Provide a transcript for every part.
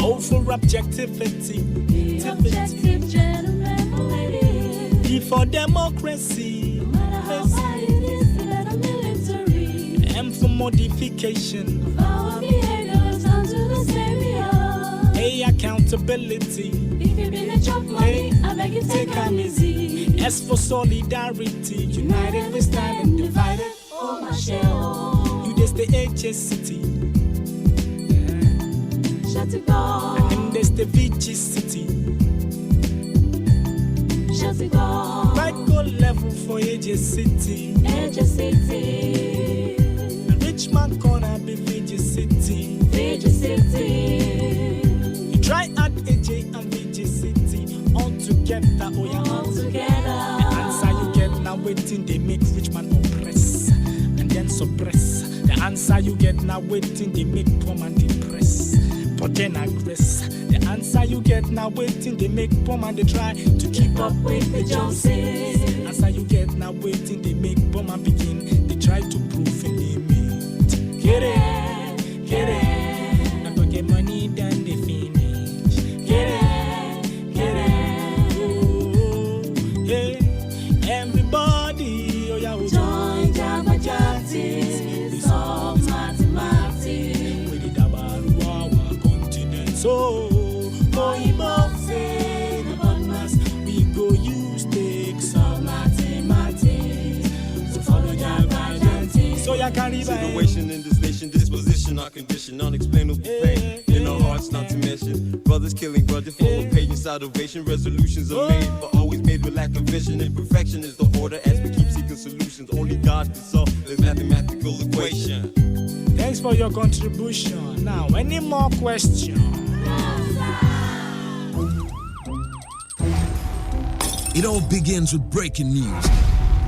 Oh, for objectivity. The objective gentleman lady. E for democracy. No matter how bad it is, the better military. M for modification. Of our behaviors unto the savior. A, accountability. If you been a chop money, I beg you take am easy. S for solidarity. United we stand and divided. Oh, my shell. You this the HSCity. Shut it go. And this the VG City. Shut it go. Right go level for HSCity. HSCity. And Richmond corner be VG City. VG City. You try add AJ and VG City all together. Oh yeah, all together. The answer you get now waiting they make Richmond oppress and then suppress. The answer you get now waiting they make poor man depress. But then aggress. The answer you get now waiting they make poor man they try to keep up with the Joneses. Answer you get now waiting they make poor man begin. They try to prove in the meat. Get it. Now go get money then they finish. Get it. Oh, yeah. Everybody, oh yeah, oh, join Jamba Jantis. Solve mathematics. So, Moibo say the bonus we go use takes of mathematics. So follow Jamba Jantis. So ya carry by situation in this nation, disposition, our condition, unexplainable pain in our hearts, not to mention brothers killing brothers, full of patience, salvation, resolutions are made, but always made with lack of vision. Imperfection is the order as we keep seeking solutions. Only God can solve this mathematical equation. Thanks for your contribution. Now, any more questions? It all begins with breaking news.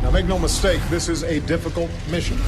Now, make no mistake, this is a difficult mission,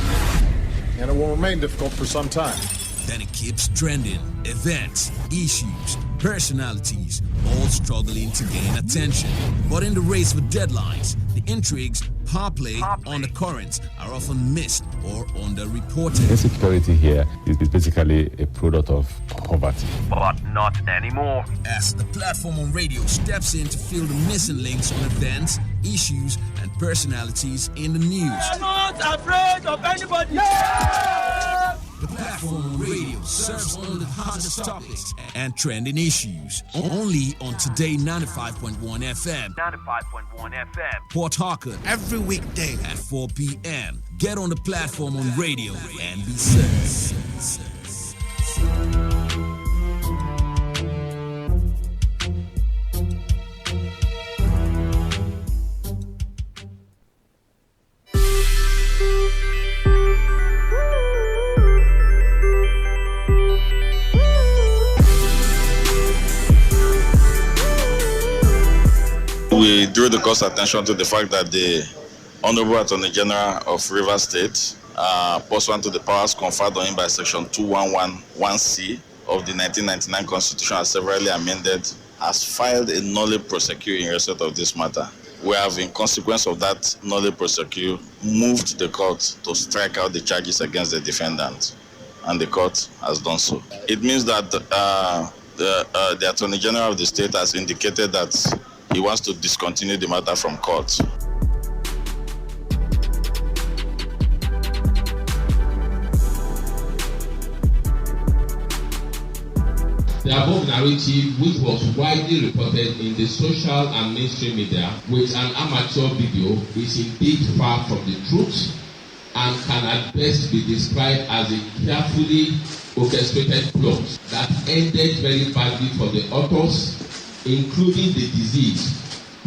and it will remain difficult for some time. Then it keeps trending. Events, issues, personalities, all struggling to gain attention. But in the race for deadlines, the intrigues, power play, undercurrents are often missed or underreported. Insecurity here is basically a product of poverty. But not anymore. As the platform on radio steps in to fill the missing links on events, issues, and personalities in the news. I'm not afraid of anybody. The platform on radio serves all the hottest topics and trending issues. Only on Today95.1 FM. 95.1 FM. Port Harcourt. Every weekday at 4 p.m. Get on the platform on radio and be served. We drew the court's attention to the fact that the Honorable Attorney General of Rivers State, pursuant to the powers conferred on him by Section 2111C of the 1999 Constitution as severally amended, has filed a nolle prosequi in respect of this matter. We have, in consequence of that nolle prosequi, moved the court to strike out the charges against the defendant, and the court has done so. It means that the Attorney General of the state has indicated that he wants to discontinue the matter from court. The above narrative, which was widely reported in the social and mainstream media with an amateur video, is indeed far from the truth and can at best be described as a carefully orchestrated plot that ended very badly for the authors, including the deceased,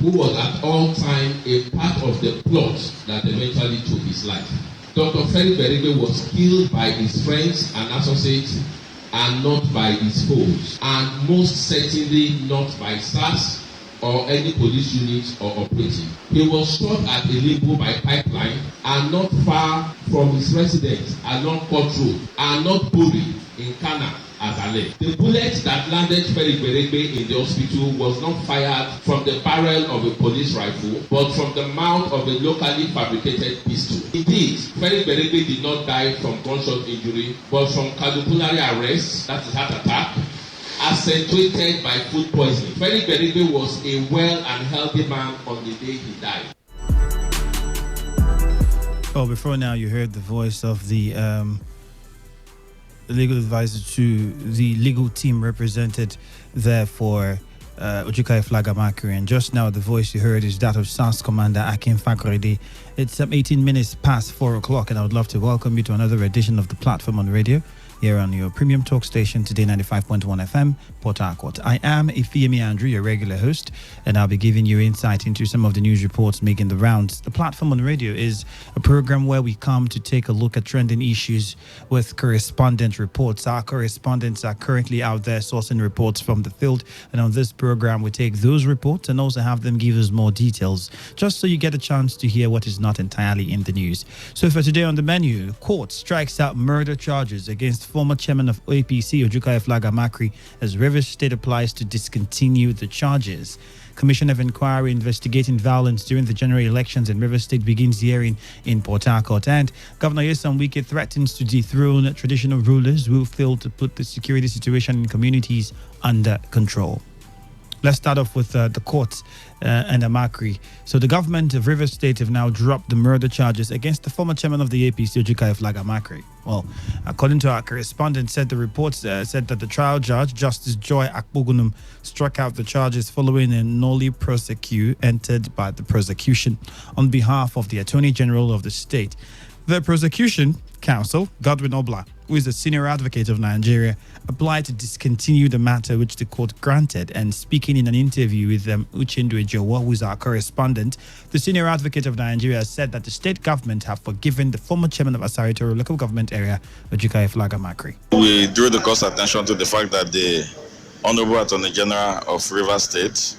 who was at all time a part of the plot that eventually took his life. Dr. Ferry Berebe was killed by his friends and associates and not by his foes, and most certainly not by SARS or any police unit or operating. He was shot at a limbo by pipeline and not far from his residence along Court Road and not buried in Kana as alleged. The bullet that landed Ferry Berebe in the hospital was not fired from the barrel of a police rifle, but from the mouth of a locally fabricated pistol. Indeed, Ferry Berebe did not die from gunshot injury, but from cardiopulmonary arrest, that is heart attack, accentuated by food poisoning. Femi Beribe was a well and healthy man on the day he died. Oh, before now, you heard the voice of the legal advisor to the legal team represented there for Ojukai Flagamakri, and just now the voice you heard is that of SAS Commander Akin Fakorede. It's 18 minutes past 4 o'clock, and I would love to welcome you to another edition of the Platform on Radio here on your premium talk station, Today 95.1 FM, Port Harcourt. I am Ifeemi Andrew, your regular host, and I'll be giving you insight into some of the news reports making the rounds. The Platform on Radio is a program where we come to take a look at trending issues with correspondent reports. Our correspondents are currently out there sourcing reports from the field, and on this program we take those reports and also have them give us more details, just so you get a chance to hear what is not entirely in the news. So for today on the menu, court strikes out murder charges against former chairman of APC Ojukai Flagamakri as Rivers State applies to discontinue the charges. Commission of Inquiry investigating violence during the general elections in Rivers State begins hearing in Port Harcourt, and Governor Nyesom Wike threatens to dethrone traditional rulers who fail to put the security situation in communities under control. Let's start off with the courts and Amakri. So the government of Rivers State have now dropped the murder charges against the former chairman of the APC, Ojukai Flagamakri. Well, according to our correspondent, the reports said that the trial judge, Justice Joy Akpogunum, struck out the charges following a nolle prosequi entered by the prosecution on behalf of the Attorney General of the state. The prosecution counsel, Godwin Obla, who is the senior advocate of Nigeria, applied to discontinue the matter, which the court granted. And speaking in an interview with Uchendu Ejowo, who is our correspondent, the senior advocate of Nigeria said that the state government have forgiven the former chairman of Asari Toro local government area, Ojukai Flagamakri. We drew the court's attention to the fact that the Honorable Attorney General of Rivers State,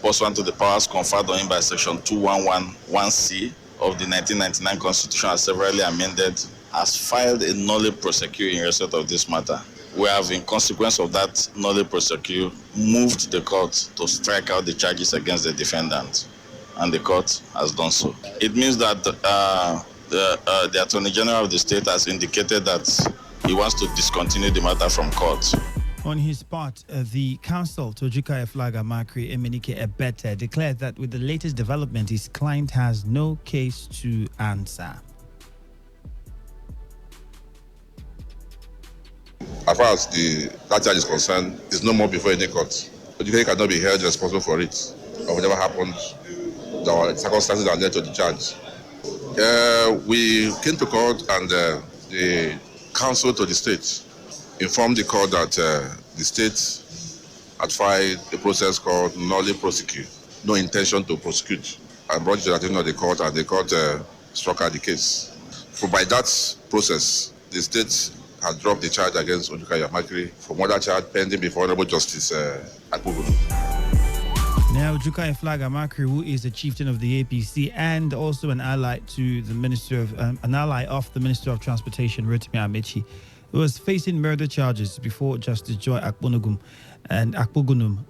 pursuant to the powers conferred on him by Section 2111C of the 1999 Constitution, as severally amended, has filed a nolle prosequi in respect of this matter. We have, in consequence of that nolle prosequi, moved the court to strike out the charges against the defendant, and the court has done so. It means that the Attorney General of the state has indicated that he wants to discontinue the matter from court. On his part, the counsel to Ojukai Flagamakri, Emenike Ebete, declared that with the latest development, his client has no case to answer. As far as that charge is concerned, it's no more before any court. Ojukai cannot be held responsible for it, or whatever happened. The circumstances that led to the charge. We came to court, and the counsel to the state informed the court that the state had filed a process called nolle prosequi, no intention to prosecute, and brought it to the attention of the court, and the court struck out the case. So by that process, the state had dropped the charge against Ojukai Flagamakri for murder charge pending before Honorable Justice Akpogunum. Now, Ojukai Flagamakri, who is the chieftain of the APC and also an ally to the Minister of the Minister of Transportation, Rotimi Amechi, was facing murder charges before Justice Joy Akpogunum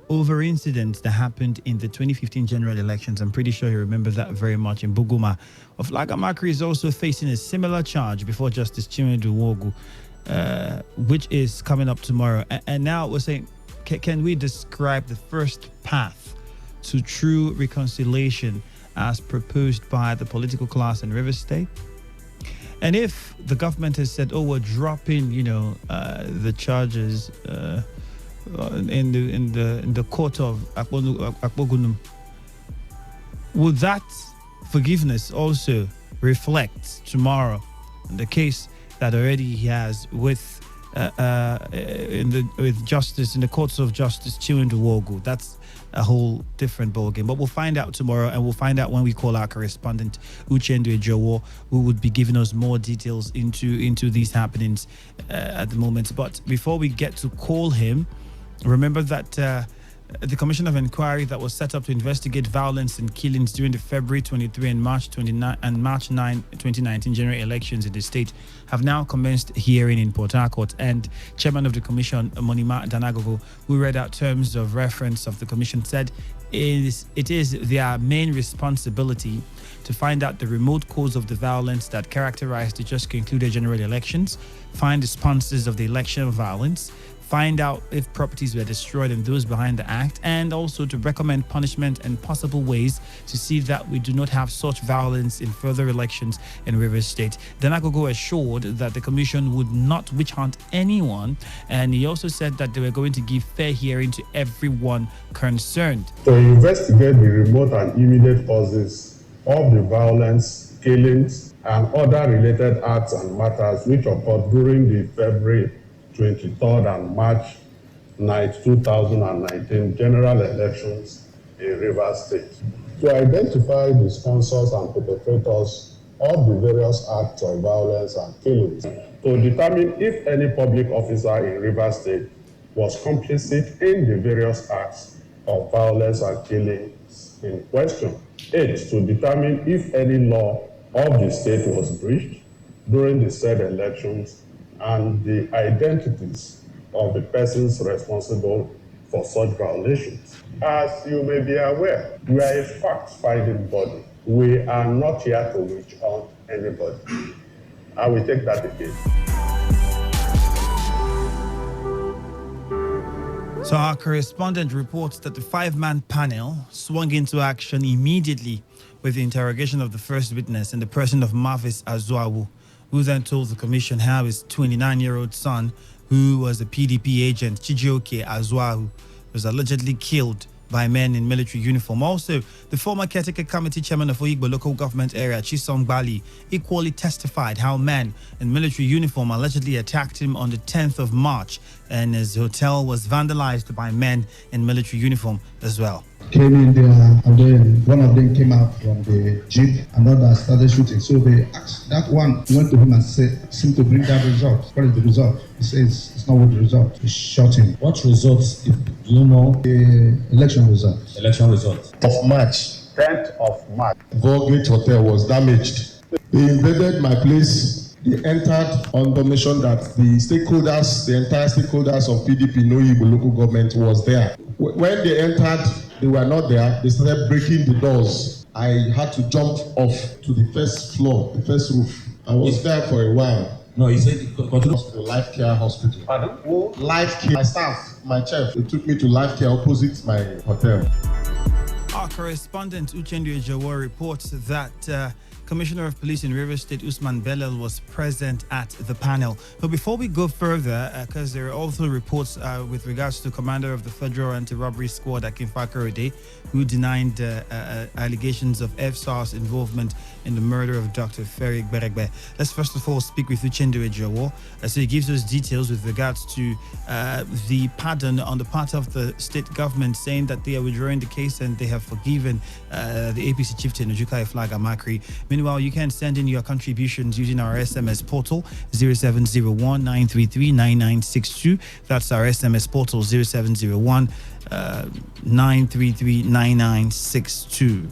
over incidents that happened in the 2015 general elections. I'm pretty sure you remember that very much in Buguma. Flagamakri is also facing a similar charge before Justice Chinedu Wogu, which is coming up tomorrow. And now we're saying, can we describe the first path to true reconciliation as proposed by the political class in Rivers State? And if the government has said, we're dropping, the charges in the court of Akpogunum, would that forgiveness also reflect tomorrow in the case that already he has with justice in the courts of Justice Chinedu Wogu? That's a whole different ballgame. But we'll find out tomorrow, and we'll find out when we call our correspondent Uchendu Ejowo, who would be giving us more details into these happenings at the moment. But before we get to call him, remember that the Commission of Inquiry that was set up to investigate violence and killings during the February 23 and March 29 and March 9 2019 general elections in the state have now commenced hearing in Port Harcourt, and Chairman of the Commission, Monima Danagogo, who read out terms of reference of the Commission, said it is their main responsibility to find out the remote cause of the violence that characterized the just concluded general elections, find the sponsors of the election violence, find out if properties were destroyed and those behind the act, and also to recommend punishment and possible ways to see that we do not have such violence in further elections in Rivers State. Then Agogo assured that the commission would not witch hunt anyone, and he also said that they were going to give fair hearing to everyone concerned. To investigate the remote and immediate causes of the violence, killings, and other related acts and matters which occurred during the February 23rd and March 9th, 2019 general elections in Rivers State. To identify the sponsors and perpetrators of the various acts of violence and killings. To determine if any public officer in Rivers State was complicit in the various acts of violence and killings in question. 8. To determine if any law of the state was breached during the said elections and the identities of the persons responsible for such violations. As you may be aware, we are a fact-finding body. We are not here to witch hunt anybody. I will take that again. So our correspondent reports that the 5-man panel swung into action immediately with the interrogation of the first witness in the person of Mavis Azuawu, who then told the commission how his 29-year-old son, who was a PDP agent, Chijioke Azuawu, was allegedly killed by men in military uniform. Also, the former caretaker committee chairman of Oyigbo local government area, Chisom Bali, equally testified how men in military uniform allegedly attacked him on the 10th of March, and his hotel was vandalized by men in military uniform as well. Came in there, and then one of them came out from the jeep, and others started shooting. So they asked, that one went to him and said, seem to bring that result. What is the result? He says, it's not what the result. He shot him. What results, do you know? The election result. Election result. Of March, 10th of March, Volgate Hotel was damaged. They invaded my place. They entered on the mission that the stakeholders, the entire stakeholders of PDP, Oyigbo local government was there. When they entered, they were not there. They started breaking the doors. I had to jump off to the first floor, the first roof. I was there for a while. No, he said continue. To the Life Care Hospital. Pardon? Oh, Life Care. My staff, my chef, they took me to Life Care opposite my hotel. Our correspondent Uchendu Ejawo reports that Commissioner of Police in Rivers State, Usman Belal, was present at the panel. But before we go further, because there are also reports with regards to Commander of the Federal Anti-Robbery Squad, Akin Fakorede, who denied allegations of FSAR's involvement in the murder of Dr. Ferik Beregbe. Let's first of all speak with Uchendu Ejawo. So he gives us details with regards to the pardon on the part of the state government, saying that they are withdrawing the case and they have forgiven the APC chieftain, Ojukai Flaga Makri. Meanwhile, you can send in your contributions using our SMS portal 0701 933 9962. That's our SMS portal 0701 933 9962.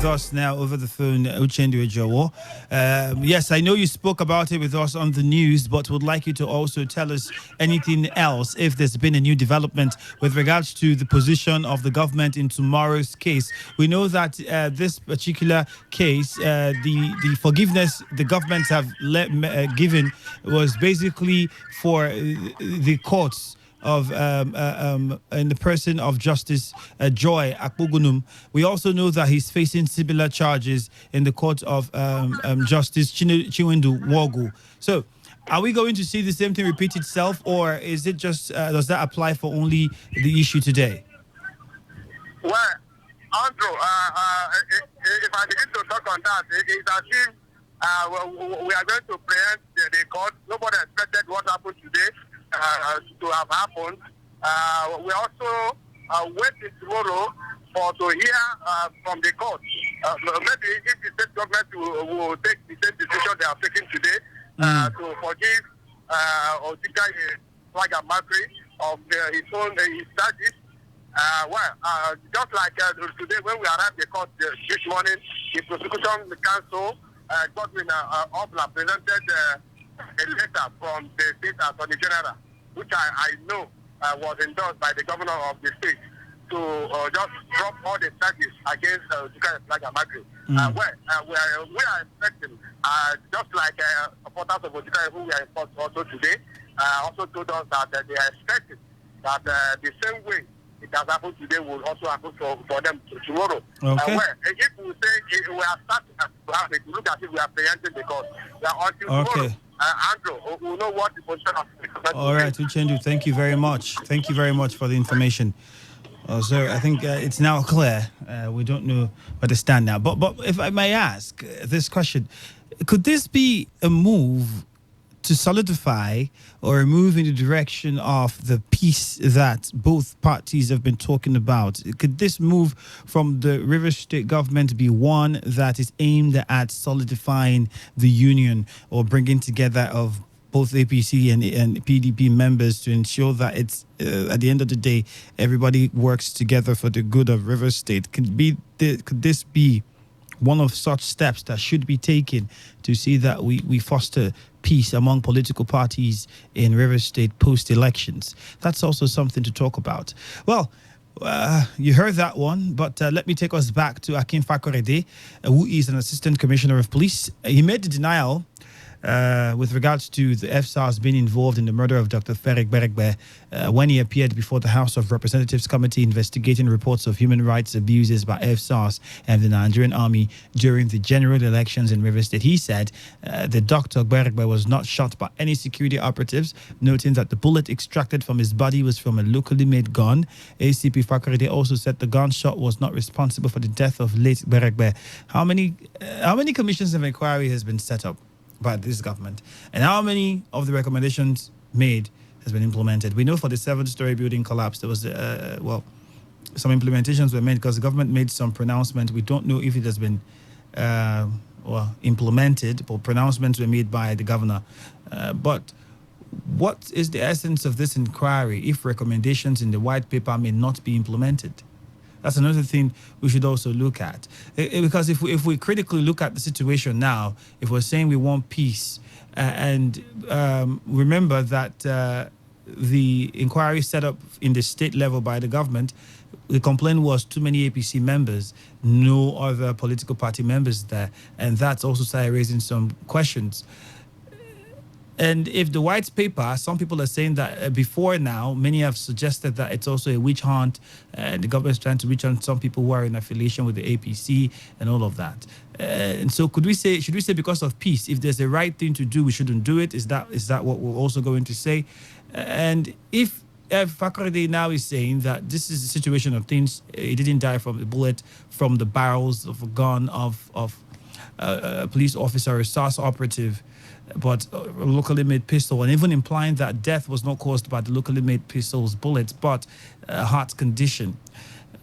Us now over the phone, Uchendu Ejawo. Yes, I know you spoke about it with us on the news, but would like you to also tell us anything else if there's been a new development with regards to the position of the government in tomorrow's case. We know that this particular case, the forgiveness the government have given was basically for the courts of in the person of Justice Joy Akpogunum. We also know that he's facing similar charges in the court of Justice Chiwendu Wogu. So, are we going to see the same thing repeat itself, or is it just does that apply for only the issue today? Well, Andrew, if I begin to talk on that, it's as if we are going to preempt the court. Nobody expected what happened today to have happened. We also waiting tomorrow to hear from the court. Maybe if the state government will take the same decision they are taking today to forgive Ojika flag and mockery of his charges. Just like today when we arrived at the court this morning, the prosecution counsel Godwin Obla presented a letter from the state attorney general, which I know was endorsed by the governor of the state to just drop all the charges against Flag and Magri. We are expecting, just like supporters of Ojuka who we are in court also today, also told us that they are expecting that the same way it has happened today will also happen for them tomorrow. Okay. If we say we are starting to have it, look at it, we are preempting because until tomorrow, Andrew, we know what the position of the government. All right, Uchendu, thank you very much. Thank you very much for the information. So I think it's now clear. We don't know where to stand now. But if I may ask this question, could this be a move to solidify or move in the direction of the peace that both parties have been talking about? Could this move from the Rivers State government be one that is aimed at solidifying the union or bringing together of both APC and PDP members to ensure that it's at the end of the day everybody works together for the good of Rivers State? Could this be one of such steps that should be taken to see that we foster peace among political parties in Rivers State post-elections? That's also something to talk about. Well, you heard that one, but let me take us back to Akin Fakorede, who is an assistant commissioner of police. He made the denial with regards to the FSARS being involved in the murder of Dr. Ferek Berekbe when he appeared before the House of Representatives Committee investigating reports of human rights abuses by FSARS and the Nigerian Army during the general elections in Rivers State. He said that Dr. Berekbe was not shot by any security operatives, noting that the bullet extracted from his body was from a locally made gun. ACP Fakorede also said the gunshot was not responsible for the death of late Berekbe. How many commissions of inquiry has been set up by this government, and how many of the recommendations made has been implemented? We know for the 7-story building collapse, there was some implementations were made because the government made some pronouncement. We don't know if it has been implemented, but pronouncements were made by the governor. But what is the essence of this inquiry if recommendations in the white paper may not be implemented? That's another thing we should also look at. Because if we critically look at the situation now, if we're saying we want peace, and remember that the inquiry set up in the state level by the government, the complaint was too many APC members, no other political party members there. And that's also started raising some questions. And if the white paper, some people are saying that before now, many have suggested that it's also a witch hunt. The government is trying to witch hunt some people who are in affiliation with the APC and all of that. And so should we say because of peace, if there's a right thing to do, we shouldn't do it? Is that what we're also going to say? And if Fakorede now is saying that this is a situation of things, he didn't die from a bullet, from the barrels of a gun of a police officer, a SARS operative, but a locally made pistol, and even implying that death was not caused by the locally made pistol's bullets, but a heart condition.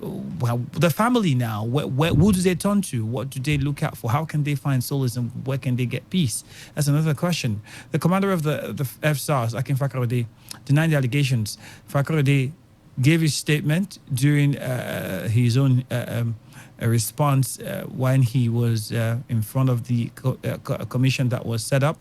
Well, the family now, who do they turn to? What do they look out for? How can they find solace, and where can they get peace? That's another question. The commander of the FSARS, Akin Fakorede, denied the allegations. Fakorede gave his statement during his own response when he was in front of the commission that was set up.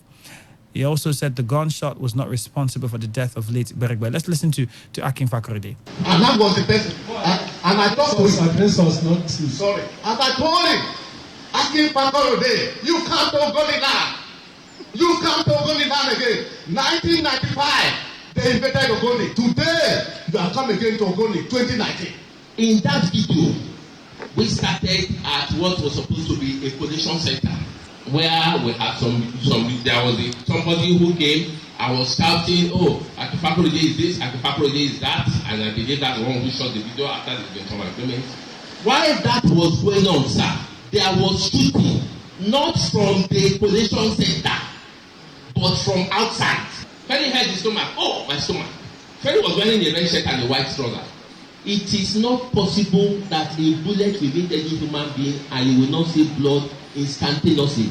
He also said the gunshot was not responsible for the death of late Berekbe. Let's listen to Akin Fakorede. And that was the person. And I talked to him. This was not true. Sorry. And I told him, Akin Fakorede, you come to Ogoni now. You come to Ogoni now again. 1995, they invaded Ogoni. Today, you are coming again to Ogoni, 2019. In that video, we started at what was supposed to be a collection center, where we had there was somebody who came. I was shouting, "Oh, Akin Fakorede is this, Akin Fakorede is that," and I believe that's the one who shot the video after the some agreement. While that was going on, sir, there was shooting, not from the collection center, but from outside. Ferry had his stomach. Oh, my stomach. Ferry was wearing a red shirt and a white trouser. It is not possible that a bullet will hit any human being and you will not see blood instantaneously.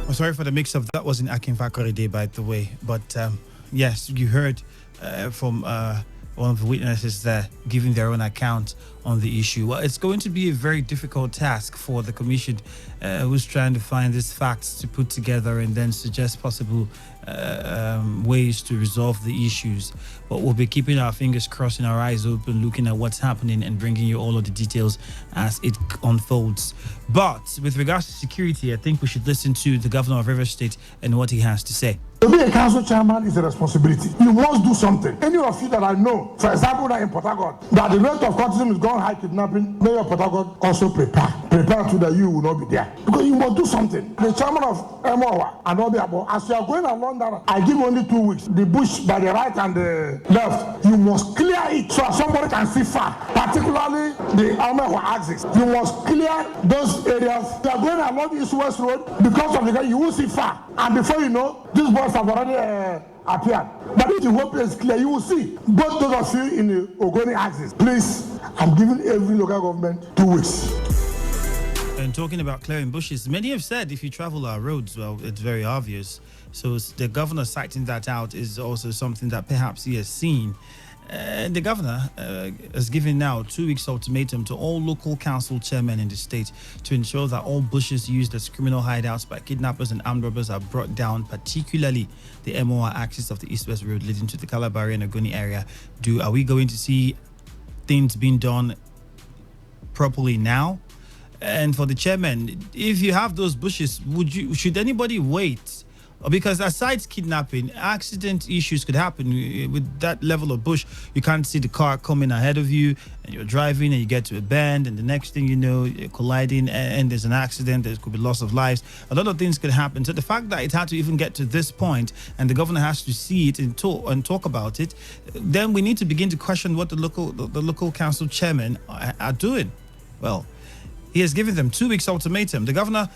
I'm sorry for the mix-up. That wasn't Akin Fakorede, by the way. But yes, you heard from one of the witnesses there giving their own account on the issue. Well, it's going to be a very difficult task for the commission who's trying to find these facts to put together and then suggest possible ways to resolve the issues. But we'll be keeping our fingers crossed and our eyes open, looking at what's happening and bringing you all of the details as it unfolds. But with regards to security, I think we should listen to the governor of Rivers State and what he has to say. To be a council chairman is a responsibility. You must do something. Any of you that I know, for example, that in Port Harcourt, that the rate of courtesan is gone high kidnapping, Mayor of Port Harcourt also prepare to that you will not be there. Because you must do something. The chairman of MOA and Obiabo, as you are going along that, I give only 2 weeks. The bush by the right and the left, you must clear it so somebody can see far. Particularly the MOA axis. You must clear those areas. You are going along the East-West Road because of the guy, you will see far. And before you know, this boys have already appeared. But if the whole place is clear, you will see. Both those of you in the Ogoni axis, please, I'm giving every local government 2 weeks. And talking about clearing bushes, many have said if you travel our roads, well, it's very obvious. So the governor citing that out is also something that perhaps he has seen. The governor has given now 2 weeks ultimatum to all local council chairmen in the state to ensure that all bushes used as criminal hideouts by kidnappers and armed robbers are brought down, particularly the MOR axis of the East-West Road leading to the Kalabari and Ogoni area. Are we going to see things being done properly now? And for the chairman, if you have those bushes, should anybody wait? Because aside kidnapping, accident issues could happen. With that level of bush, you can't see the car coming ahead of you, and you're driving and you get to a bend, and the next thing you know, you're colliding and there's an accident. There could be loss of lives. A lot of things could happen. So the fact that it had to even get to this point and the governor has to see it and talk about it, then we need to begin to question what the local council chairmen are doing. Well, he has given them 2 weeks ultimatum. The governor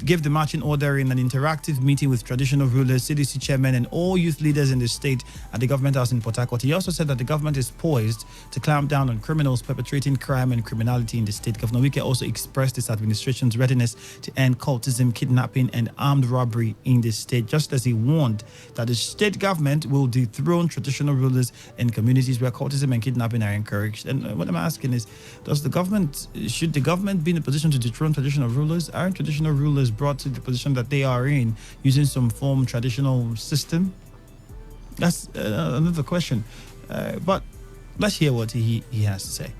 gave the marching order in an interactive meeting with traditional rulers, CDC chairmen, and all youth leaders in the state at the government house in Port Harcourt. He also said that the government is poised to clamp down on criminals perpetrating crime and criminality in the state. Governor Wike also expressed his administration's readiness to end cultism, kidnapping, and armed robbery in the state, just as he warned that the state government will dethrone traditional rulers in communities where cultism and kidnapping are encouraged. And what I'm asking is, should the government be in a position to dethrone traditional rulers? Aren't traditional rulers brought to the position that they are in using some form of traditional system? That's another question. But let's hear what he has to say.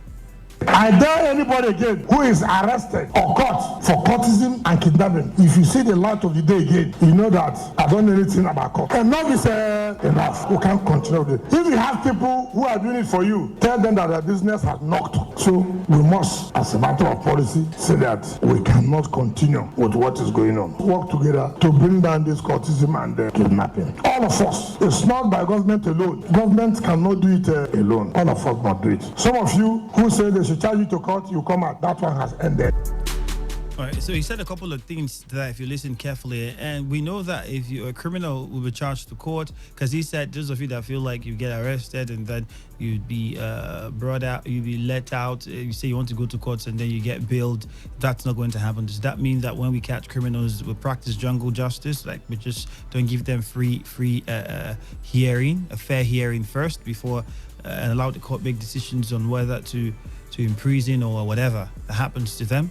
I dare anybody again who is arrested or caught for courtesan and kidnapping. If you see the light of the day again, you know that I don't know anything about court. Enough is enough. We can't continue with it. If you have people who are doing it for you, tell them that their business has knocked. So we must, as a matter of policy, say that we cannot continue with what is going on. Work together to bring down this courtesan and kidnapping. All of us. It's not by government alone. Government cannot do it alone. All of us must do it. Some of you who say they should charge you to court, you come out. That one has ended. All right, so he said a couple of things that if you listen carefully, and we know that if you're a criminal, will be charged to court, because he said those of you that feel like you get arrested and then you'd be brought out, you'd be let out, you say you want to go to court and then you get bailed, that's not going to happen. Does that mean that when we catch criminals, we practice jungle justice, like we just don't give them free hearing, a fair hearing first before and allow the court make decisions on whether to imprison or whatever that happens to them?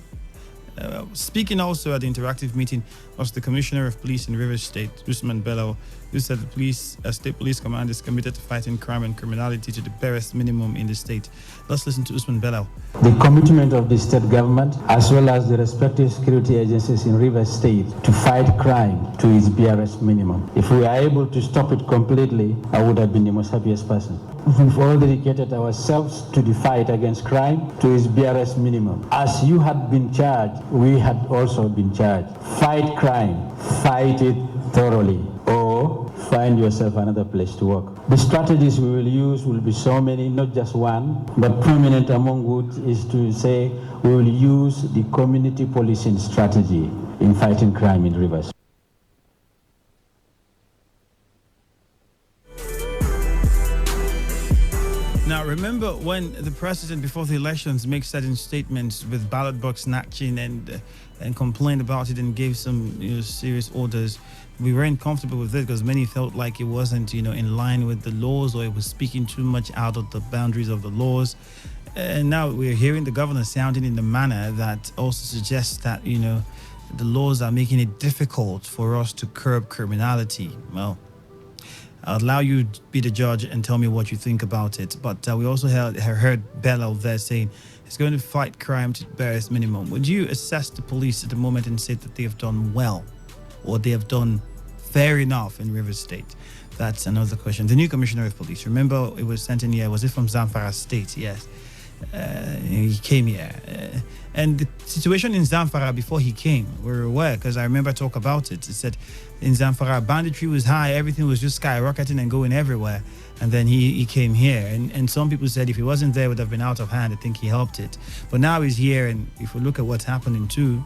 Speaking also at the interactive meeting was the Commissioner of Police in Rivers State, Usman Bello, who said the State Police Command is committed to fighting crime and criminality to the barest minimum in the state. Let's listen to Usman Bello. The commitment of the state government, as well as the respective security agencies in Rivers State, to fight crime to its barest minimum. If we are able to stop it completely, I would have been the most happiest person. We've all dedicated ourselves to the fight against crime to its barest minimum. As you had been charged, we had also been charged. Fight crime, fight it thoroughly, or find yourself another place to work. The strategies we will use will be so many, not just one, but prominent among which is to say we will use the community policing strategy in fighting crime in Rivers. Now, remember when the president, before the elections, makes certain statements with ballot box snatching and complained about it and gave some serious orders. we weren't comfortable with it because many felt like it wasn't, in line with the laws, or it was speaking too much out of the boundaries of the laws. And now we're hearing the governor sounding in a manner that also suggests that, the laws are making it difficult for us to curb criminality. Well, I'll allow you to be the judge and tell me what you think about it. But we also heard Bella there saying it's going to fight crime to the barest minimum. Would you assess the police at the moment and say that they have done well, or they have done fair enough in Rivers State? That's another question. The new commissioner of police, remember, it was sent in here. Was it from Zamfara State? Yes. He came here. And the situation in Zamfara before he came, we're aware, because I remember talk about it. It said in Zamfara, banditry was high, everything was just skyrocketing and going everywhere. And then he came here. And some people said if he wasn't there, it would have been out of hand. I think he helped it. But now he's here, and if we look at what's happening too,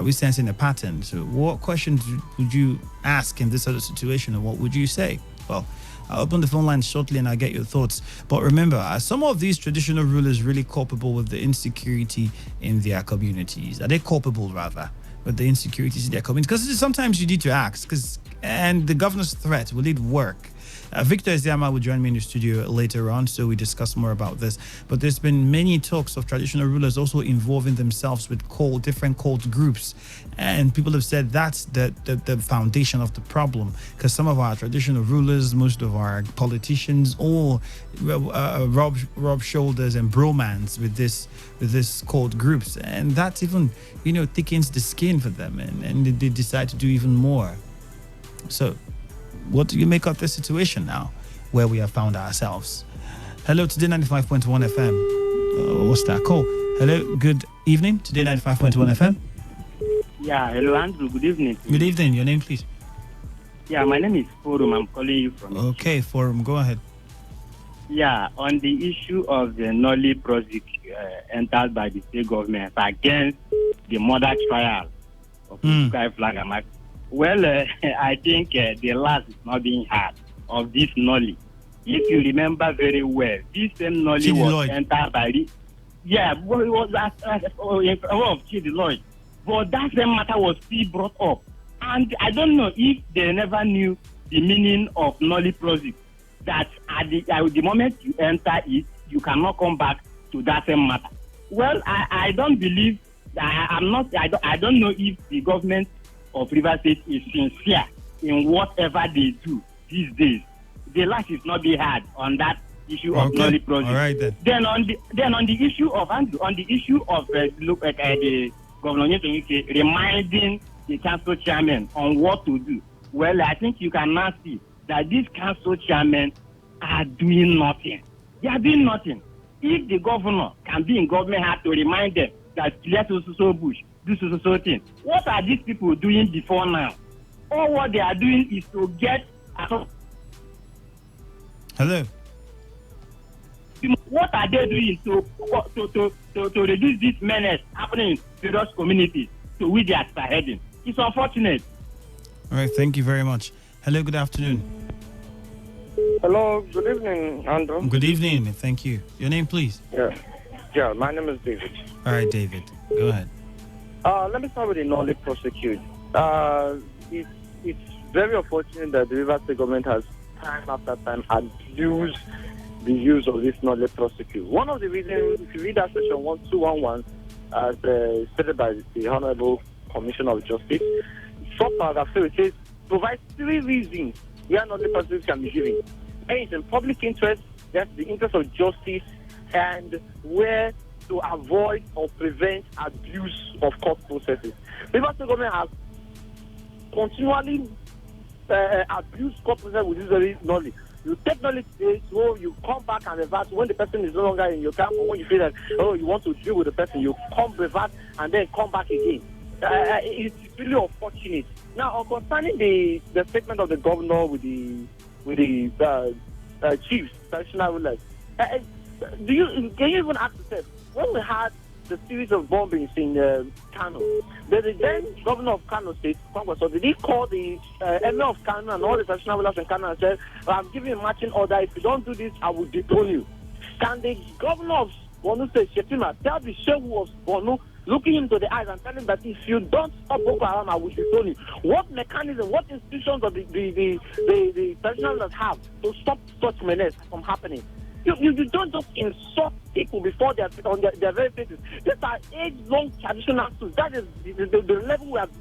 we're sensing a pattern. So what questions would you ask in this sort of situation, and what would you say? Well, I'll open the phone line shortly and I'll get your thoughts. But remember, are some of these traditional rulers really culpable with the insecurity in their communities? Are they culpable, rather, with the insecurities in their communities? Because sometimes you need to ask, and the governor's threat, will it work? Victor Eziama will join me in the studio later on, so we discuss more about this. But there's been many talks of traditional rulers also involving themselves with different cult groups. And people have said that's the foundation of the problem, because some of our traditional rulers, most of our politicians, all rub shoulders and bromance with this cult groups. And that even, thickens the skin for them, and they decide to do even more. So what do you make of this situation now, where we have found ourselves? Hello, Today95.1 FM. What's that call? Hello, good evening, Today95.1 FM. Yeah, hello, Andrew. Good evening. Good evening. Your name, please? Yeah, my name is Forum. I'm calling you from... Okay, Forum. Go ahead. Yeah, on the issue of the Nolly project entered by the state government against the murder trial of Sky Flagamak. Well, I think the last is not being heard of this Nolly. If you remember very well, this same Nolly was entered by the... Yeah, well, it was in favor of Chidi Lloyd. But that same matter was still brought up. And I don't know if they never knew the meaning of Nolly project, that at the moment you enter it, you cannot come back to that same matter. Well, I don't believe, I don't know if the government of Rivers State is sincere in whatever they do these days. The last is not being heard on that issue of Nolly project. All right then. Then on the issue of the Governor reminding the council chairman on what to do. Well, I think you can now see that these council chairmen are doing nothing. They are doing nothing. If the governor can be in government, have to remind them that let us so bush, do so thing. What are these people doing before now? All what they are doing is to get... Hello. What are they doing to reduce this menace happening in various communities to which they are heading? It's unfortunate. All right, thank you very much. Hello, good afternoon. Hello, good evening, Andrew. Good evening, thank you. Your name, please? Yeah, my name is David. All right, David, go ahead. Let me start with the knowledge prosecute. It's very unfortunate that the Rivers State government has time after time abused the use of this knowledge prosecute. One of the reasons, if you read that section 1211, as stated by the Honorable Commissioner of Justice, subparagraph 3, it says, provides 3 reasons where knowledge prosecute can be given. And it's in public interest, that's the interest of justice, and where to avoid or prevent abuse of court processes. The Rivers State government has continually abused court processes with this very knowledge. You take knowledge today, so you come back and revert when the person is no longer in your camp, or when you feel that, you want to deal with the person, you come revert and then come back again. It's really unfortunate. Now, concerning the statement of the governor with the chiefs, traditional rulers, can you even ask yourself, when we had the series of bombings in Kano, the then governor of Kano State, so did he call the emir of Kano and all the traditional rulers in Kano and said, I'm giving a marching order, if you don't do this, I will dethrone you? Can the governor of Borno State, Shetima, tell the Shehu of Borno looking him to the eyes and telling him that if you don't stop Boko Haram, I will dethrone you. What mechanism, what institutions of the traditionalists have to stop such menace from happening? You don't just insult people before they're on their very faces. These are age-long traditional tools. That is the level we have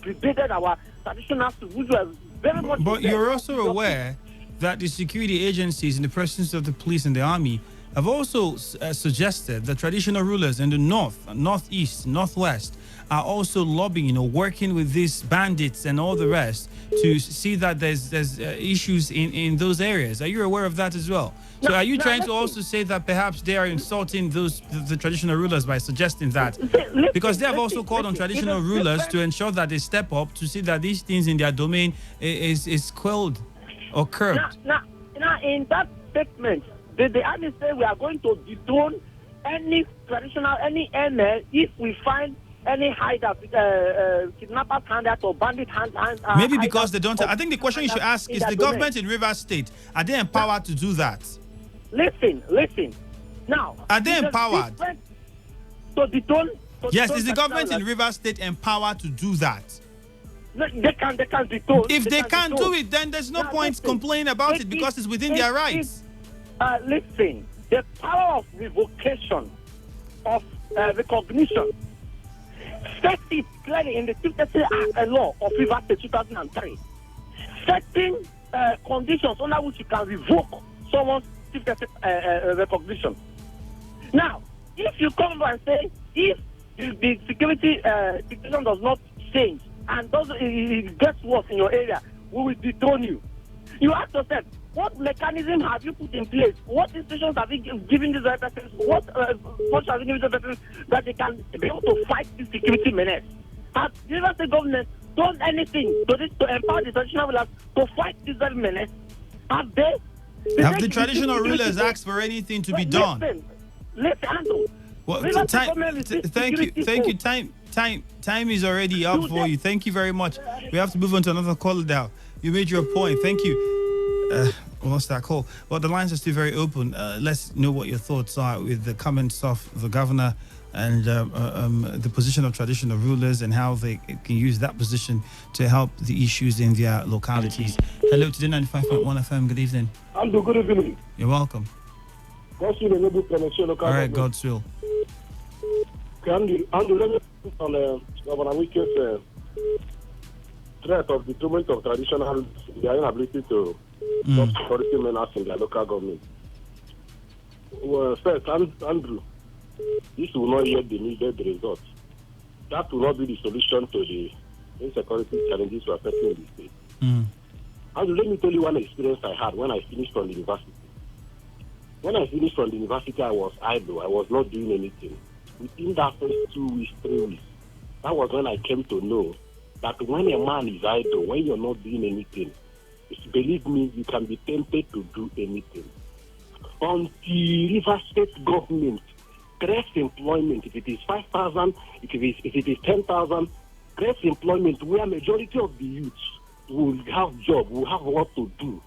debated our traditional tools, which were very much. But you're also aware that the security agencies, in the presence of the police and the army, have also suggested that traditional rulers in the north, northeast, northwest are also lobbying, working with these bandits and all the rest to see that there's issues in those areas. Are you aware of that as well? So are you trying to also say that perhaps they are insulting the traditional rulers by suggesting that? Because they have also called on traditional rulers to ensure that they step up to see that these things in their domain is quelled or curbed. Now, in that statement, the army say we are going to dethrone any traditional, any ML if we find any hideout, kidnappers handout or bandit handout. Maybe because they don't. I think the question you should ask is: the government in Rivers State, are they empowered to do that? Listen. Now, are they empowered? To dethrone. Yes, is the government in Rivers State empowered to do that? They can dethrone. If they can't do it, then there's no point complaining about it because it's within their rights. Listen, the power of revocation, of recognition, set it clearly in the 230 law of Rivers State 2003. Certain conditions under which you can revoke someone's 230 recognition. Now, if you come and say, if the security situation does not change and it gets worse in your area, we will dethrone you. You ask yourself, what mechanism have you put in place? What institutions have you given these representatives? What function have you given these representatives that they can be able to fight this security menace? Has the Rivers State government done anything to empower the traditional rulers to fight this very menace? Have they? Have the traditional rulers asked for anything to be done? Let's handle. Well, thank you. Time is already up for you. Thank you very much. We have to move on to another caller now. You made your point. Thank you. We lost that call. Well, the lines are still very open. Let's know what your thoughts are with the comments of the governor and the position of traditional rulers and how they can use that position to help the issues in their localities. Hello, Today95.1 FM. Good evening. Andrew, good evening. You're welcome. God's will enable connection local. All right, God's will. Andrew, let me put on Governor Wike's threat of detriments of traditional their inability to stop security menace in their local government. Well, first, Andrew, this will not yet be needed result. That will not be the solution to the insecurity challenges we are facing in the state. Andrew, let me tell you one experience I had when I finished from the university. When I finished from the university, I was idle. I was not doing anything. Within that first 2 weeks, 3 weeks, that was when I came to know that when a man is idle, when you're not doing anything, believe me, you can be tempted to do anything. Until Rivers State government creates employment, if it is 5,000, if it is 10,000, creates employment where majority of the youths will have job, will have what to do.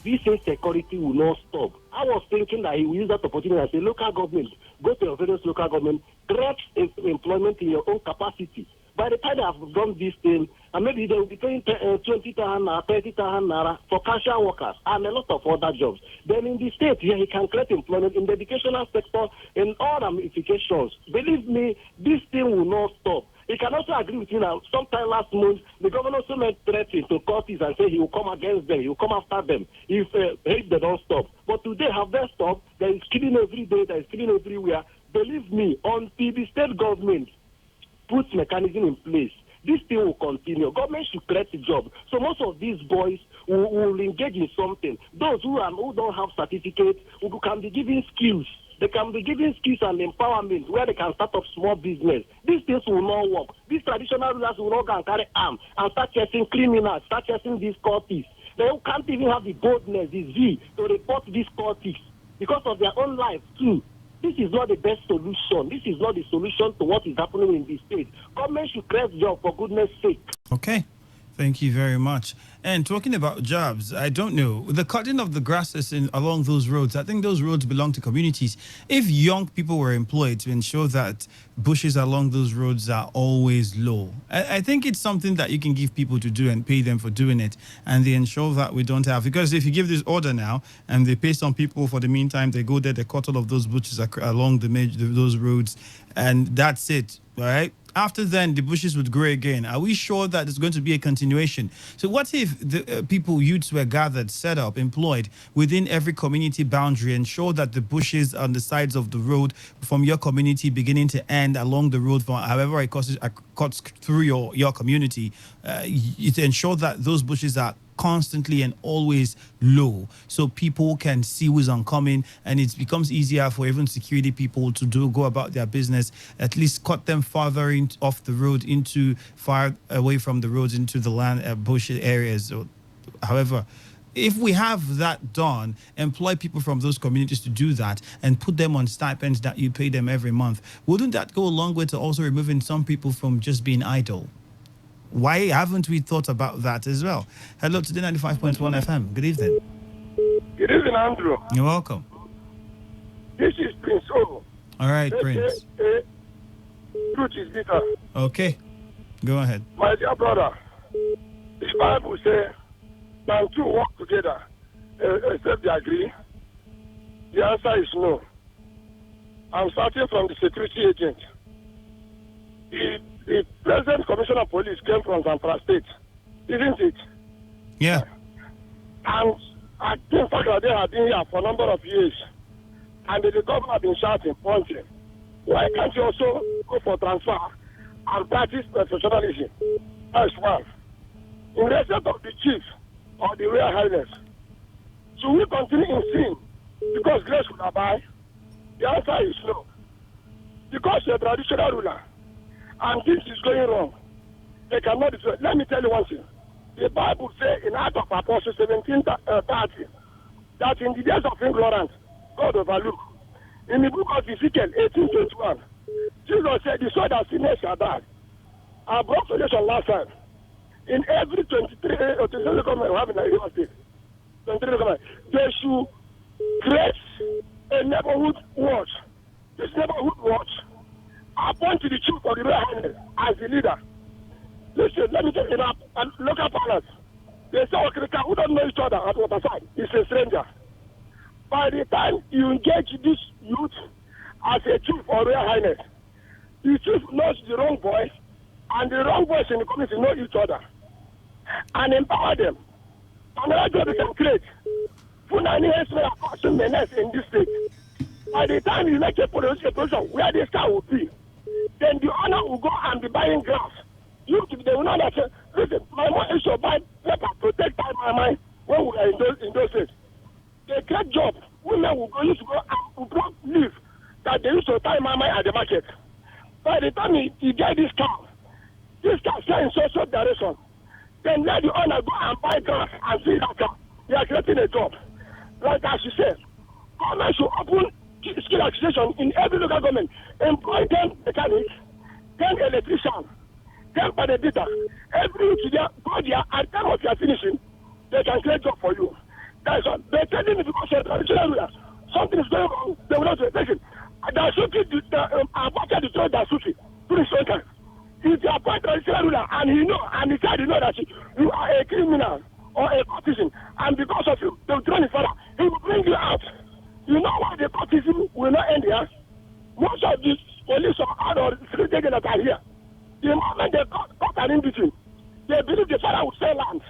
This insecurity will not stop. I was thinking that he will use that opportunity and say, local government, go to your various local government, create employment in your own capacity. By the time they have done this thing, and maybe they will be paying 20,000 naira, 30,000 naira for casual workers and a lot of other jobs. Then in the state here, he can create employment in the educational sector, in all ramifications. Believe me, this thing will not stop. He can also agree with you now. Sometime last month, the governor also made threats to courts and say he will come against them, he will come after them if they don't stop. But today, have they stopped? There is killing every day, there is killing everywhere. Believe me, until the state government puts mechanism in place, this thing will continue. Government should create a job. So most of these boys will engage in something. Those who don't have certificates, who can be given skills. They can be given skills and empowerment where they can start up small business. These things will not work. These traditional rulers will not go and carry arms and start chasing criminals, start chasing these cultists. They can't even have the boldness, the zeal to report these cultists because of their own life too. This is not the best solution. This is not the solution to what is happening in the state. Government should create jobs for goodness sake. Okay. Thank you very much. And talking about jobs, I don't know. The cutting of the grasses along those roads, I think those roads belong to communities. If young people were employed to ensure that bushes along those roads are always low, I think it's something that you can give people to do and pay them for doing it. And they ensure that we don't have, because if you give this order now and they pay some people for the meantime, they go there, they cut all of those bushes along those roads, and that's it, all right? After then, the bushes would grow again. Are we sure that there's going to be a continuation? So what if the youths were gathered, set up, employed within every community boundary, ensure that the bushes on the sides of the road from your community beginning to end along the road, from however it cuts through your community, it ensure that those bushes are constantly and always low, so people can see who's oncoming, and it becomes easier for even security people to go about their business. At least cut them farther off the road, into far away from the roads, into the land bush areas. Or, however, if we have that done, employ people from those communities to do that and put them on stipends that you pay them every month, wouldn't that go a long way to also removing some people from just being idle? Why haven't we thought about that as well? Hello, Today 95.1 FM. Good evening. Good evening, Andrew. You're welcome. This is Prince O. All right, Prince. Truth is bitter. Okay, go ahead. My dear brother, the Bible says, "Man two work together, except they agree." The answer is no. I'm starting from the security agent. The present commissioner of police came from Zamfara State, isn't it? Yeah. And I think that they have been here for a number of years. And the government have been shouting, pointing. Why can't you also go for transfer and practice professionalism? That's one. In respect of the chief or the Royal Highness, should we continue in sin because grace will abide? The answer is no. Because you're a traditional ruler, and this is going wrong, they cannot destroy. Let me tell you one thing. The Bible says in Acts of Apostles 17:30 that in the days of ignorance, God overlooked. In the book of Ezekiel 18:21, Jesus said, "The sword that sinners shall die." I brought solution last time. In every 23 government we have in Nigeria State, 23 government, they should create a neighborhood watch. This neighborhood watch appoint to the chief of the Royal Highness as the leader. Listen, let me tell you now, local partners, they say, okay, who don't know each other at Waterside is a stranger. By the time you engage this youth as a chief or Royal Highness, the chief knows the wrong boys, and the wrong boys in the community know each other, and empower them. Another job they can create. In this state. By the time you make a position where this car will be, then the owner will go and be buying grass. They will not say, listen, my mom is to buy paper to take time my mind when we are in those days. They get job. Women will go, used to go and block leave that they used to tie my mind at the market. By the time he get this car in social direction, then let the owner go and buy grass and see that car. They are creating a job. Like as you said, government should open skill acquisition in every local government. Employ 10 mechanics, 10 electricians, 10 paramedics. Every week go there, at time of your finishing, they can create job for you. That's all. They're telling me because you're traditional ruler. Something is going wrong, they will not do it. Listen, Dasuki, Abacha destroyed Dasuki during his own time. If you are quite traditional ruler and he said he know that you are a criminal or a courtesan, and because of you, they will throw his father, he will bring you out. You know why the courtesan will not end here? Most of these police or security agents that are here, the moment they cut an in-between, they believe the father will sell land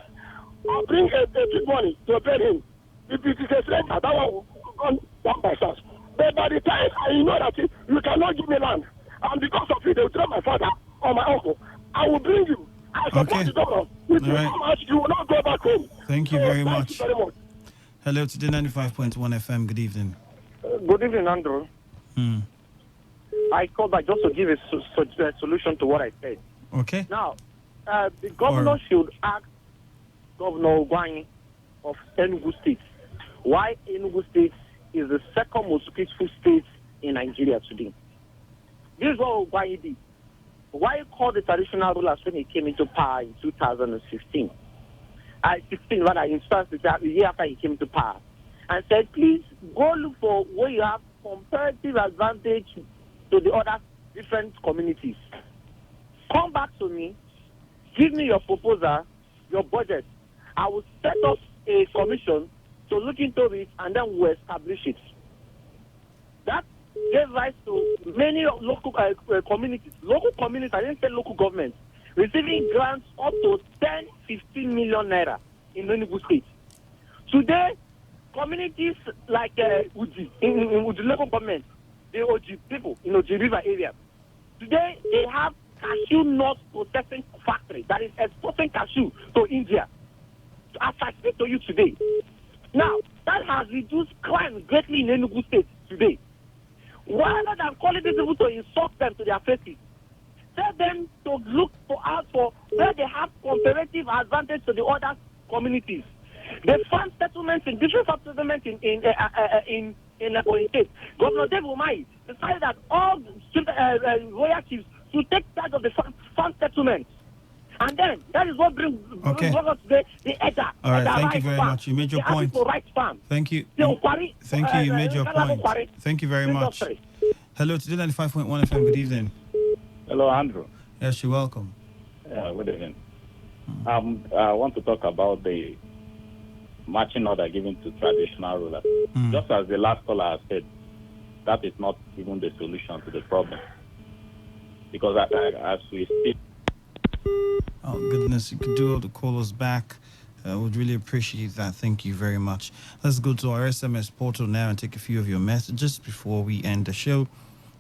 or bring a big money to pay him. If it is a stranger, that one will go down by stars. But by the time I know that you cannot give me land, and because of it, they will throw my father or my uncle, I will bring you. I support the governor. With how much you will not go back home. Thank you very much. Thank you very much. Hello, Today 95.1 FM. Good evening. Good evening, Andrew. I called back just to give a solution to what I said. Okay. Now, the governor should ask Governor Ogwani of Enugu State why Enugu State is the second most peaceful state in Nigeria today. This is what Ogwani did. why call the traditional rulers when he came into power in 2016? 16 rather, in fact, the year after he came to power, and said, please go look for where you have comparative advantage to the other different communities. Come back to me, give me your proposal, your budget. I will set up a commission to look into it, and then we'll establish it. That gave rise to many local communities. Local communities, I didn't say local governments, receiving grants up to 10, 15 million naira in Enugu State. Today, communities like Uji, in Uji local government, the Oji people in Oji River area, today they have cashew nut processing factory that is exporting cashew to India. As I speak to you today. Now, that has reduced crime greatly in Enugu State today. Rather than calling these people to insult them to their faces, tell them to look out for where they have comparative advantage to the other communities. They found settlements in different settlements in State. Governor Dave Umai decided that all royal chiefs should take charge of the farm settlements. And then that is what brings us today the EDA. All right, thank you very much. You made your point. Thank you. Thank you. You made your point. Thank you very much. Hello, Today 95.1 FM. Good evening. Hello, Andrew. Yes, you're welcome. Good evening. I want to talk about the marching order given to traditional rulers. Just as the last caller has said, that is not even the solution to the problem. Because as we speak... Oh, goodness, you could do all the callers back. I would really appreciate that. Thank you very much. Let's go to our SMS portal now and take a few of your messages before we end the show.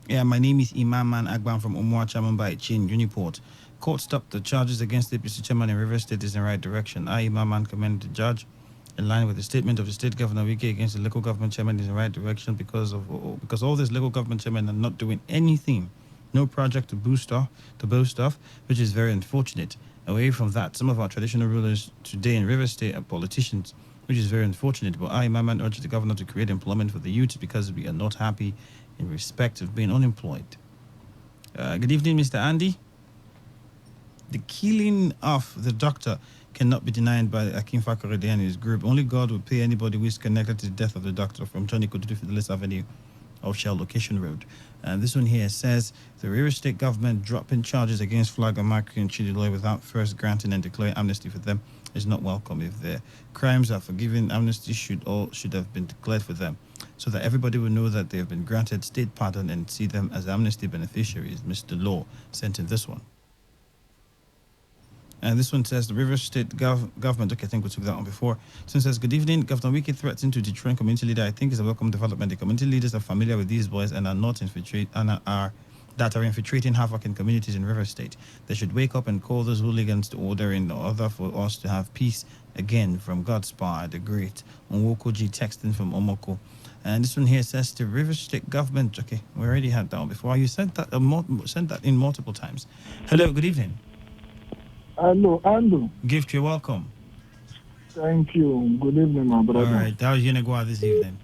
Yeah, my name is Imaman Agban from Omwa Chairman by Chin Uniport. Court stopped the charges against the APC chairman in River State is in the right direction. I, Imaman, commend the judge. In line with the statement of the state governor Wike against the local government chairman is in the right direction because all these local government chairmen are not doing anything. No project to boast off, which is very unfortunate. Away from that, some of our traditional rulers today in River State are politicians, which is very unfortunate. But I, my man, urge the governor to create employment for the youth because we are not happy in respect of being unemployed. Good evening, Mr. Andy. The killing of the doctor cannot be denied by Akin Fakorede and his group. Only God will pay anybody who is connected to the death of the doctor from Johnny Kududu Fidelis Avenue of Shell Location Road. And this one here says the River State government dropping charges against Flaga Makri and Chidiloy without first granting and declaring amnesty for them is not welcome. If their crimes are forgiven, amnesty should have been declared for them so that everybody will know that they have been granted state pardon and see them as amnesty beneficiaries. Mr. Law sent in this one. And this one says the River State government, okay, I think we took that one before. This one says, good evening. Governor Wike threatened to detrain community leader. I think is a welcome development. The community leaders are familiar with these boys and are not infiltrating havoc in communities in River State. They should wake up and call those hooligans to order in order for us to have peace again. From Godspire, the great Nwokoji texting from Omoko. And this one here says the River State government. Okay, we already had that one before. You sent that in multiple times. Hello, good evening. Hello, Andrew. Gift, you're welcome. Thank you. Good evening, my brother. All right, how's Yenegua this evening?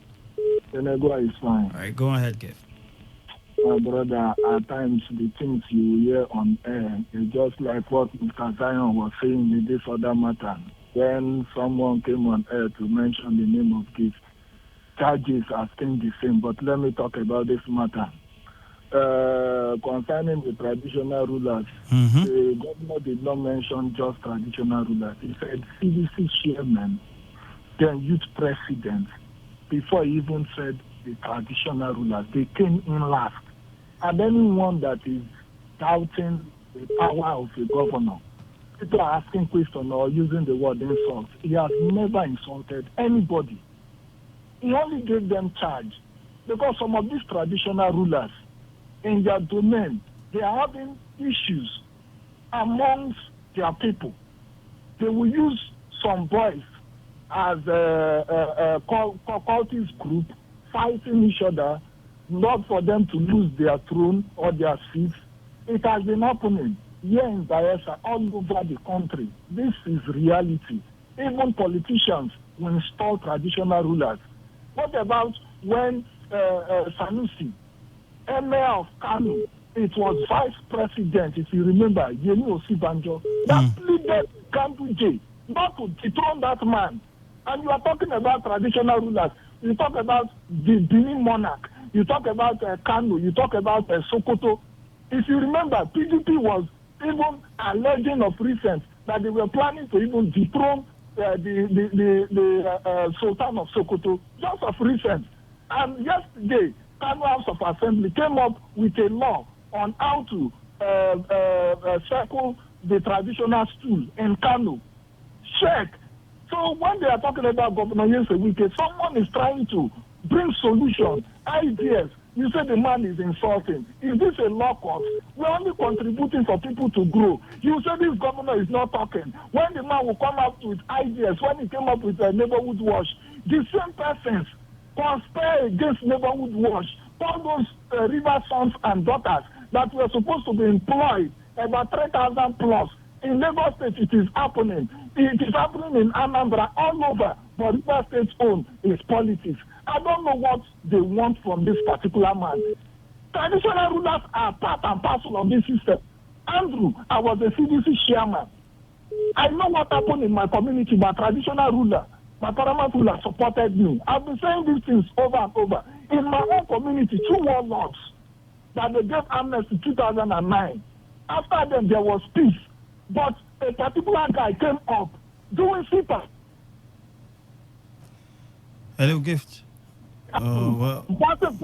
Yenegua is fine. All right, go ahead, Gift. My brother, at times the things you hear on air is just like what Mr. Zion was saying in this other matter. When someone came on air to mention the name of Gift, charges are still the same, but let me talk about this matter. Concerning the traditional rulers, the governor did not mention just traditional rulers. He said CDC chairman, then youth president. Before he even said the traditional rulers, they came in last. And anyone that is doubting the power of a governor, people are asking questions or using the word insult. He has never insulted anybody. He only gave them charge because some of these traditional rulers, in their domain, they are having issues amongst their people. They will use some boys as a cultist group fighting each other, not for them to lose their throne or their seats. It has been happening here in Bayelsa, all over the country. This is reality. Even politicians will install traditional rulers. What about when Sanusi, Emir of Kano, it was Vice President, if you remember, Yemi Osibanjo, that pleaded Ganduje not to dethrone that man. And you are talking about traditional rulers. You talk about the Benin monarch. You talk about Kano. You talk about Sokoto. If you remember, PDP was even alleging of recent that they were planning to even dethrone the Sultan of Sokoto, just of recent. And yesterday, Kano House of Assembly came up with a law on how to circle the traditional stool in Kano. Check. So when they are talking about Governor Yesewike, someone is trying to bring solutions, ideas. You say the man is insulting. Is this a law court? We're only contributing for people to grow. You say this governor is not talking. When the man will come up with ideas, when he came up with a neighborhood watch, the same persons conspire against neighborhood watch. All those river sons and daughters that were supposed to be employed, about 3,000 plus. In Lagos State, it is happening. It is happening in Anambra, all over. But River State's own is politics. I don't know what they want from this particular man. Traditional rulers are part and parcel of this system. Andrew, I was a CDC chairman. I know what happened in my community. My traditional ruler, my paramount ruler supported me. I've been saying these things over and over. In my own community, 2 warlords that they gave amnesty in 2009. After them, there was peace. But a particular guy came up doing super. Hello, Gift. Oh, well. Busting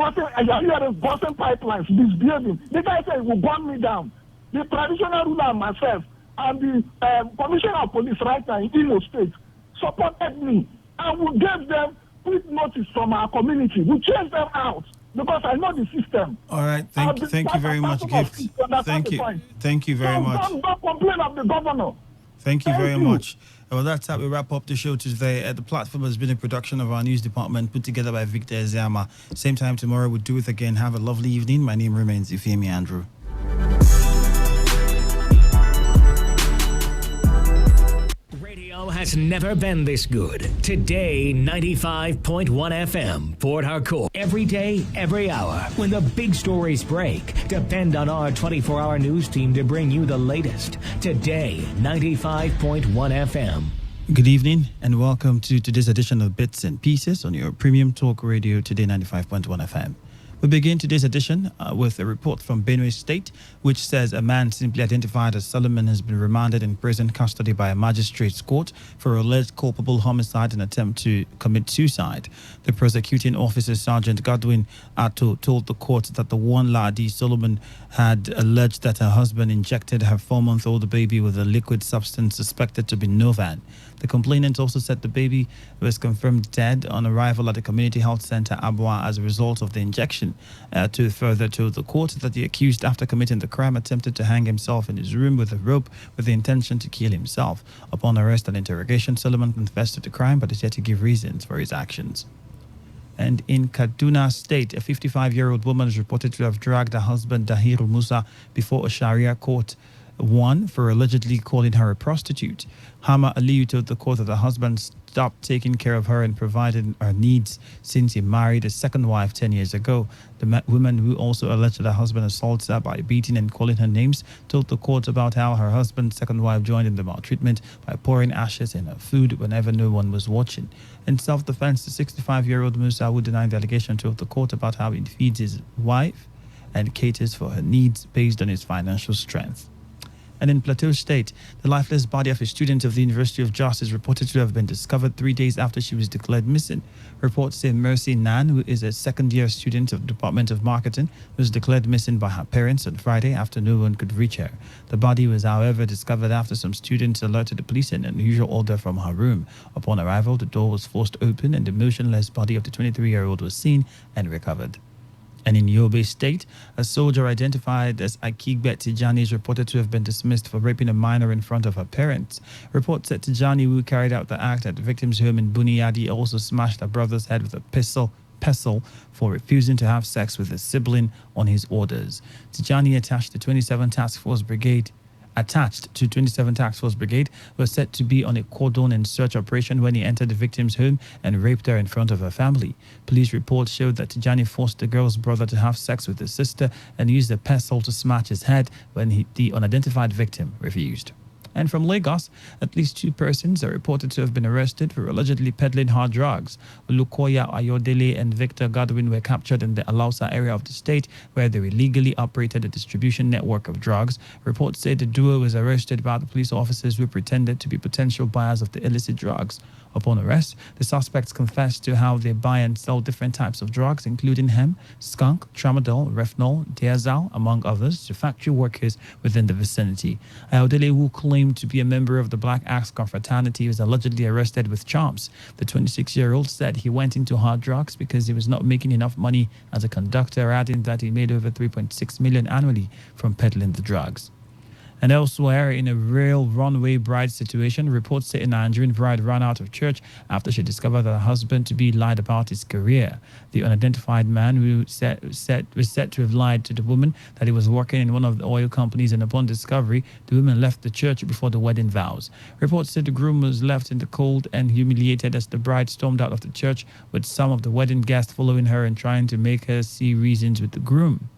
pipelines, misbehaving. The guy said he will burn me down. The traditional ruler and myself and the commissioner of police right now in Imo State supported me. And we gave them quick notice from our community. We chased them out because I know the system. All right, thank you very much, Gift. Thank you very much. Don't complain of the governor. Thank you very much. Well, that's how we wrap up the show today. The platform has been a production of our news department put together by Victor Ezeama. Same time tomorrow, we'll do it again. Have a lovely evening. My name remains Ifemi Andrew. Radio has never been this good. Today, 95.1 FM, Port Harcourt. Every day, every hour, when the big stories break, depend on our 24-hour news team to bring you the latest. Today, 95.1 FM. Good evening and welcome to today's edition of Bits and Pieces on your premium talk radio, Today 95.1 FM. We begin today's edition with a report from Benue State, which says a man simply identified as Solomon has been remanded in prison custody by a magistrate's court for alleged culpable homicide and attempt to commit suicide. The prosecuting officer, Sergeant Godwin Atto, told the court that the one lady, Solomon, had alleged that her husband injected her 4-month-old baby with a liquid substance suspected to be Novan. The complainant also said the baby was confirmed dead on arrival at the Community Health Center, Abwa, as a result of the injection. To further told the court that the accused, after committing the crime, attempted to hang himself in his room with a rope with the intention to kill himself. Upon arrest and interrogation, Solomon confessed to the crime but is yet to give reasons for his actions. And in Kaduna State, a 55-year-old woman is reported to have dragged her husband, Dahiru Musa, before a Sharia court, one for allegedly calling her a prostitute. Hama Aliyu told the court that her husband stopped taking care of her and providing her needs since he married a second wife 10 years ago. The woman, who also alleged that her husband assaulted her by beating and calling her names, told the court about how her husband's second wife joined in the maltreatment by pouring ashes in her food whenever no one was watching. In self-defense, the 65-year-old Musa, who denied the allegation, told the court about how he feeds his wife and caters for her needs based on his financial strength. And in Plateau State, the lifeless body of a student of the University of Jos is reported to have been discovered 3 days after she was declared missing. Reports say Mercy Nan, who is a second-year student of the Department of Marketing, was declared missing by her parents on Friday after no one could reach her. The body was, however, discovered after some students alerted the police an unusual odor from her room. Upon arrival, the door was forced open and the motionless body of the 23-year-old was seen and recovered. And in Yobe State, a soldier identified as Akigbe Tijani is reported to have been dismissed for raping a minor in front of her parents. Reports said Tijani, who carried out the act at the victim's home in Buniyadi, also smashed her brother's head with a pestle for refusing to have sex with his sibling on his orders. Tijani attached the 27 Task Force Brigade attached to 27 Task Force Brigade, was said to be on a cordon and search operation when he entered the victim's home and raped her in front of her family. Police reports showed that Tijani forced the girl's brother to have sex with his sister and used a pestle to smash his head when the unidentified victim refused. And from Lagos, at least 2 persons are reported to have been arrested for allegedly peddling hard drugs. Olukoya Ayodele and Victor Godwin were captured in the Alausa area of the state, where they illegally operated a distribution network of drugs. Reports say the duo was arrested by the police officers who pretended to be potential buyers of the illicit drugs. Upon arrest, the suspects confessed to how they buy and sell different types of drugs, including hemp, skunk, tramadol, Refnol, diazal, among others, to factory workers within the vicinity. Ayodele, who claimed to be a member of the Black Axe confraternity, was allegedly arrested with charms. The 26-year-old said he went into hard drugs because he was not making enough money as a conductor, adding that he made over 3.6 million annually from peddling the drugs. And elsewhere, in a real runaway bride situation, reports say a Nigerian bride ran out of church after she discovered that her husband-to-be lied about his career. The unidentified man, who was said to have lied to the woman that he was working in one of the oil companies, and upon discovery, the woman left the church before the wedding vows. Reports said the groom was left in the cold and humiliated as the bride stormed out of the church, with some of the wedding guests following her and trying to make her see reasons with the groom.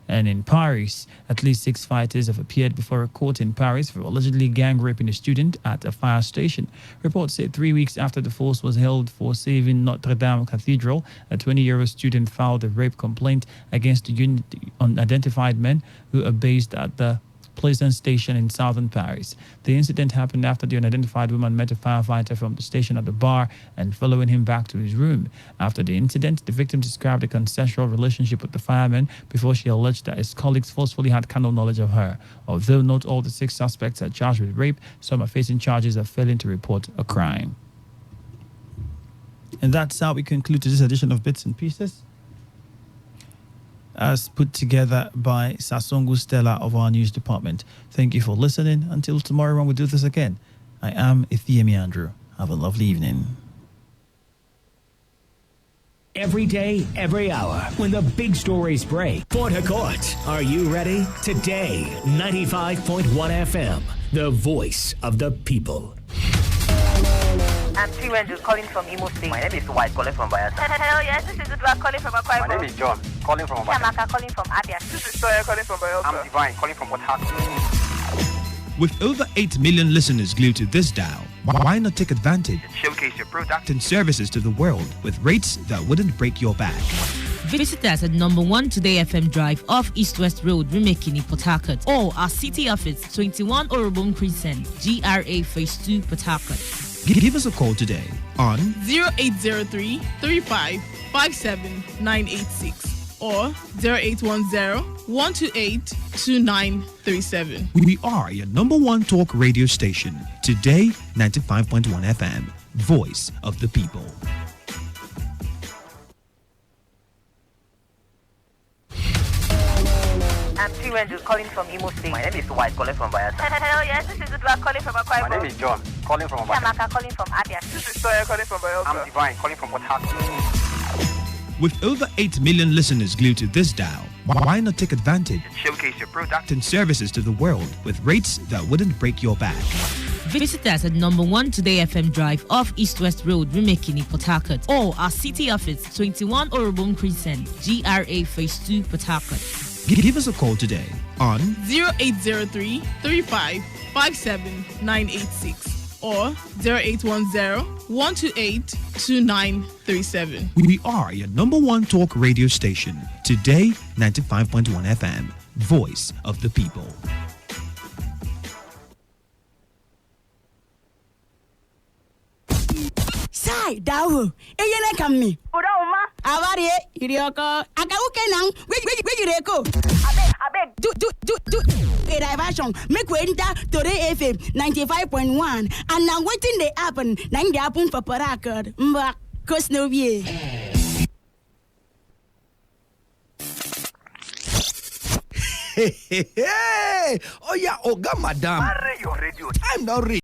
And in Paris, at least 6 fighters have appeared before a court in Paris for allegedly gang raping a student at a fire station. Reports say 3 weeks after the force was held for saving Notre Dame Cathedral, a 20-year-old student filed a rape complaint against the unidentified men who are based at the Plaisance station in southern Paris. The incident happened after the unidentified woman met a firefighter from the station at the bar and following him back to his room. After the incident, the victim described a consensual relationship with the fireman before she alleged that his colleagues forcefully had carnal knowledge of her. Although not all the 6 suspects are charged with rape, some are facing charges of failing to report a crime. And that's how we conclude this edition of Bits and Pieces, as put together by Sasongo Stella of our news department. Thank you for listening. Until tomorrow when we do this again, I am Ifeemi Andrew. Have a lovely evening. Every day, every hour, when the big stories break. Port Harcourt, are you ready? Today, 95.1 FM, the voice of the people. I'm T-Ranger calling from Imo State. My name is White calling from Bayelsa. Hello, yes, this is Udwa calling from Akwa Ibom. My name is John calling from Bayelsa. Shamaka calling from Abia. This is Toya calling from Bayelsa. I'm Divine calling from Port Harcourt. With over 8 million listeners glued to this dial, why not take advantage and showcase your product and services to the world with rates that wouldn't break your back? Visit us at number 1 Today FM Drive off East West Road, Rumekini, Port Harcourt, or our city office, 21 Orobon Crescent, GRA Phase 2, Port Harcourt. Give us a call today on 0803 35 57 986 or 0810 128 2937. We are your number 1 talk radio station. Today, 95.1 FM, voice of the people. I'm T-Ranger calling from Imo State. My name is White calling from Bayelsa. Hello, yes, this is Udwa calling from Akwa Ibom. My name is John calling from Bayelsa. Shamaka calling from Abia. This is Toya calling from Bayelsa. I'm Divine calling from Port Harcourt. With over 8 million listeners glued to this dial, why not take advantage and showcase your product and services to the world with rates that wouldn't break your back? Visit us at number 1 Today FM Drive off East West Road, Rumekini, Port Harcourt, or our city office, 21 Orobon Crescent, GRA Phase 2, Port Harcourt. Give us a call today on 0803 35 57 986 or 0810 128 2937. We are your number 1 talk radio station. Today, 95.1 FM, voice of the people. Sai, dawo. Eyele kammi. Uda uma. Awari irioko. Akauke nang. We jireko. Abeg. Do. A diversion. Make we enter Today FM 95.1. And now waiting they happen. Nang they happen for Port Harcourt. Mba, cause no be. Hey. Oh yeah, Oga Madam. Marry your radio. Time not ready.